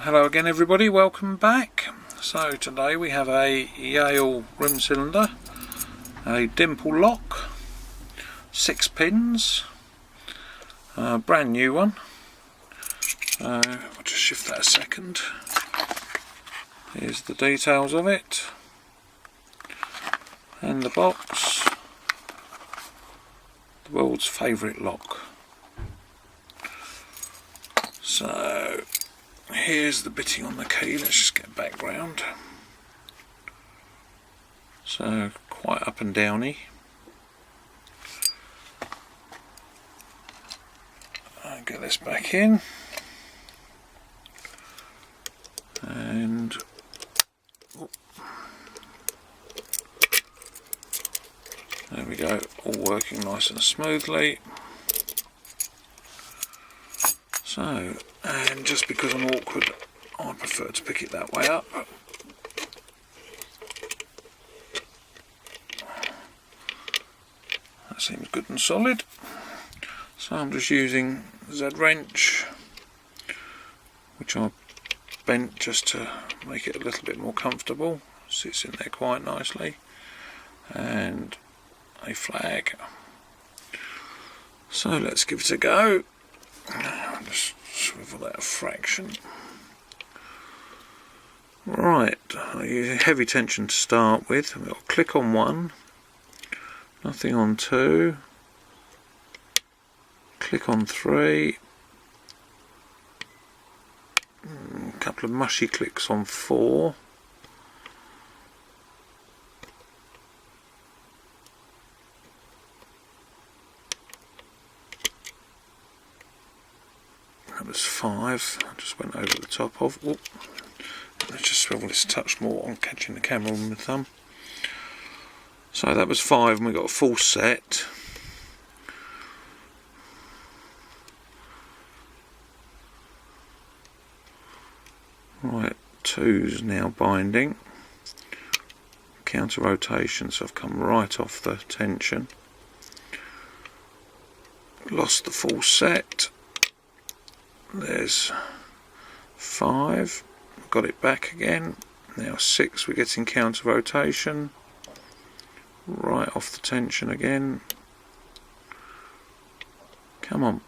Hello again everybody, welcome back. So today we have a Yale rim cylinder, a Dimple lock, 6 pins, brand new one. I'll just shift that a second. Here's the details of it and the box. The world's favourite lock. So here's the bitting on the key. Let's just get background. So quite up and downy. I'll get this back in, and there we go, all working nice and smoothly. So, and just because I'm awkward, I prefer to pick it that way up. That seems good and solid. So I'm just using Z wrench, which I bent just to make it a little bit more comfortable. Sits in there quite nicely. And a flag. So let's give it a go. Just swivel that a fraction. Right, I use heavy tension to start with. I'll click on 1, nothing on 2, click on 3, a couple of mushy clicks on 4, that was 5, I just went over the top of. Whoop. Let's just swivel this a touch more on catching the camera with my thumb. So that was 5 and we got a full set. Right, 2's now binding. Counter rotation, so I've come right off the tension. Lost the full set. There's 5, got it back again. Now 6, we're getting counter rotation, right off the tension again. Come on.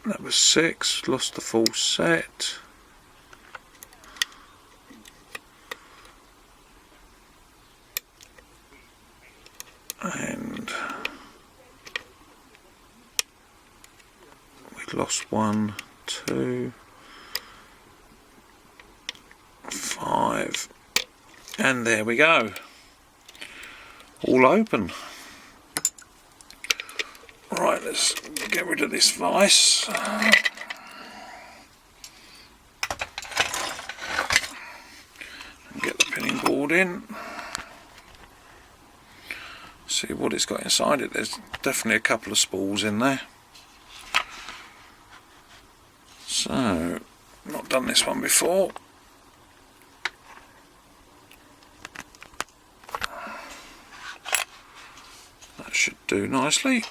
That was 6, lost the full set. And lost 1, 2, 5, and there we go, all open. Right, let's get rid of this vise. And get the pinning board in. See what it's got inside it. There's definitely a couple of spools in there. So, not done this one before. That should do nicely.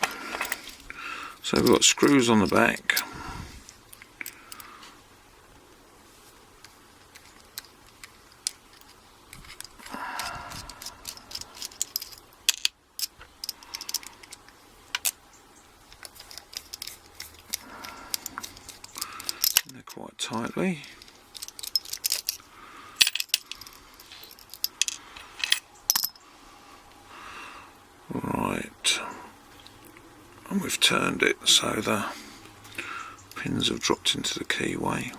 So we've got screws on the back. They're quite tightly. Right, and we've turned it so the pins have dropped into the keyway.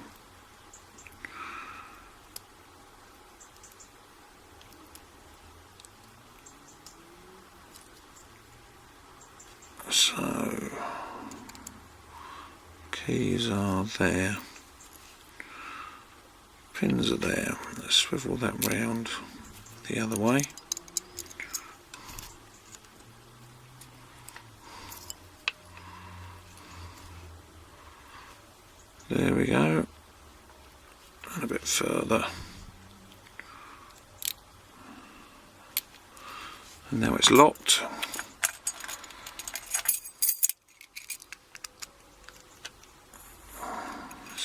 So keys are there, pins are there. Let's swivel that round the other way. There we go, and a bit further, and now it's locked.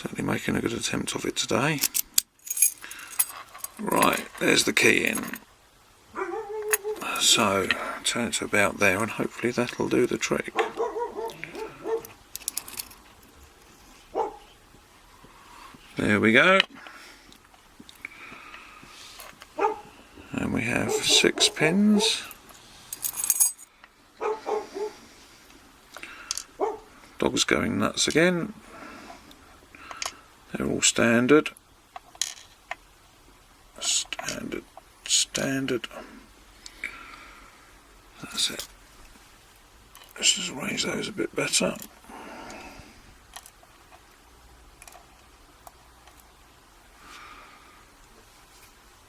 Certainly making a good attempt of it today. Right, there's the key in. So turn it to about there and hopefully that'll do the trick. There we go. And we have 6 pins. Dog's going nuts again. They're all standard. Standard. That's it. Let's just arrange those a bit better.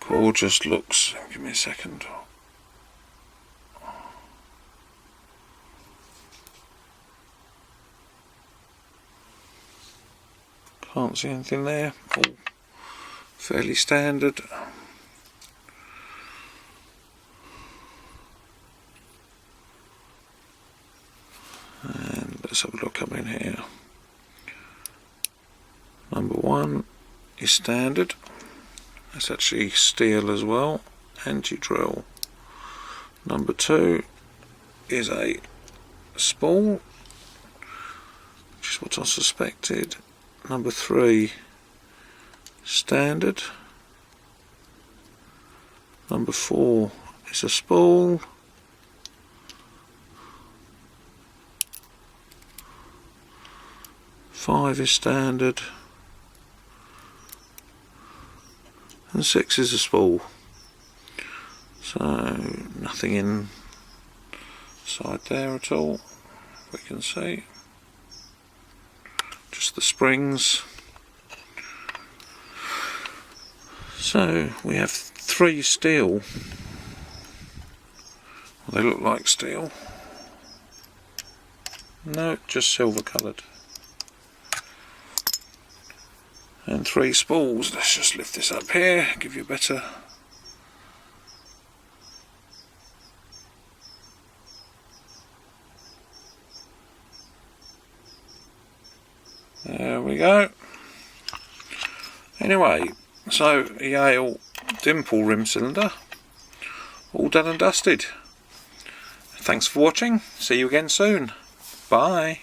Gorgeous looks. Give me a second. Can't see anything there. All fairly standard. And let's have a look up in here. Number 1 is standard. That's actually steel as well. Anti-drill. Number 2 is a spool, which is what I suspected. Number 3, standard. Number 4 is a spool. Five is standard. And 6 is a spool. So nothing inside there at all, we can see. Just the springs. So we have 3 steel. Well, they look like steel. No, just silver coloured. And 3 spools. Let's just lift this up here, give you a better. There we go. Anyway, so Yale Dimple rim cylinder, all done and dusted. Thanks for watching. See you again soon. Bye.